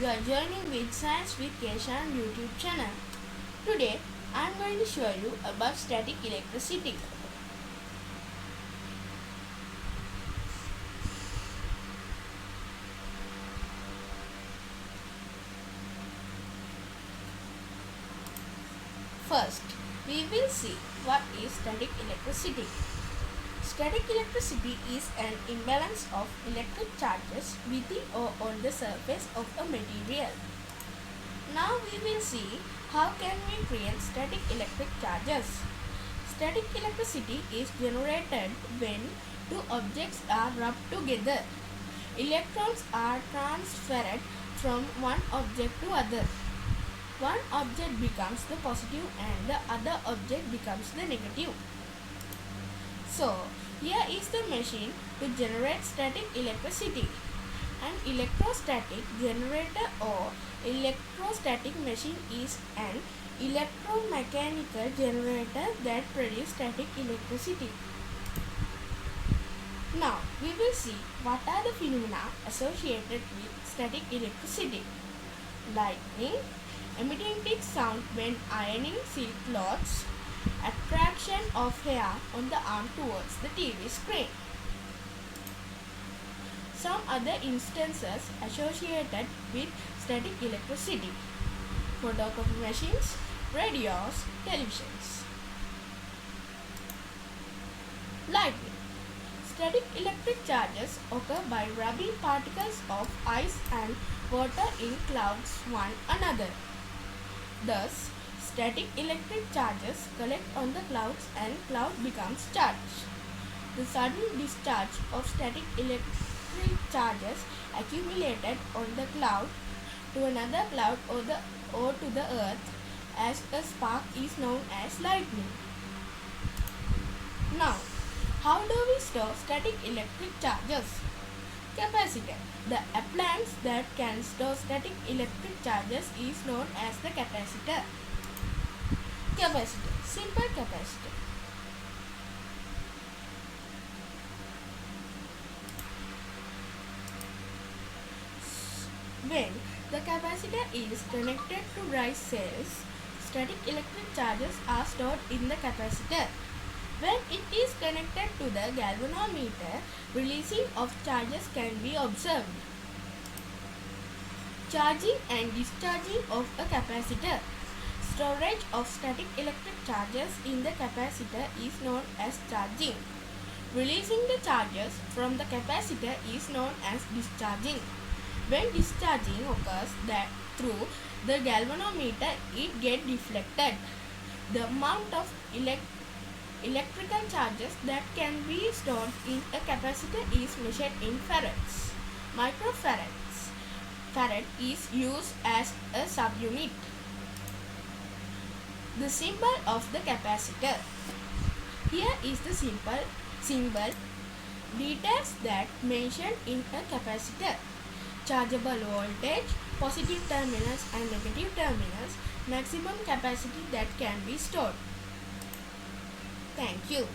You are joining with Science with Keshan YouTube channel. Today I am going to show you about static electricity. First, we will see what is static electricity. Static electricity is an imbalance of electric charges within or on the surface of a material. Now we will see how can we create static electric charges. Static electricity is generated when two objects are rubbed together. Electrons are transferred from one object to other. One object becomes the positive and the other object becomes the negative. So, here is the machine to generate static electricity. An electrostatic generator or electrostatic machine is an electromechanical generator that produces static electricity. Now, we will see what are the phenomena associated with static electricity. Lightning, emitting sound when ironing silk cloths, attraction of hair on the arm towards the TV screen. Some other instances associated with static electricity: photocopy machines, radios, televisions. Lightning. Static electric charges occur by rubbing particles of ice and water in clouds one another. Thus, static electric charges collect on the clouds and cloud becomes charged. The sudden discharge of static electric charges accumulated on the cloud to another cloud or to the earth as a spark is known as lightning. Now, how do we store static electric charges? Capacitor. The appliance that can store static electric charges is known as the capacitor. Capacitor. Simple capacitor. When the capacitor is connected to dry cells, static electric charges are stored in the capacitor. When it is connected to the galvanometer, releasing of charges can be observed. Charging and discharging of a capacitor. Storage of static electric charges in the capacitor is known as charging. Releasing the charges from the capacitor is known as discharging. When discharging occurs through the galvanometer, it gets deflected. The amount of electrical charges that can be stored in a capacitor is measured in farads. Microfarads. Farad is used as a subunit. The symbol of the capacitor. Here is the symbol details that mentioned in a capacitor. Chargeable voltage, positive terminals and negative terminals, maximum capacity that can be stored. Thank you.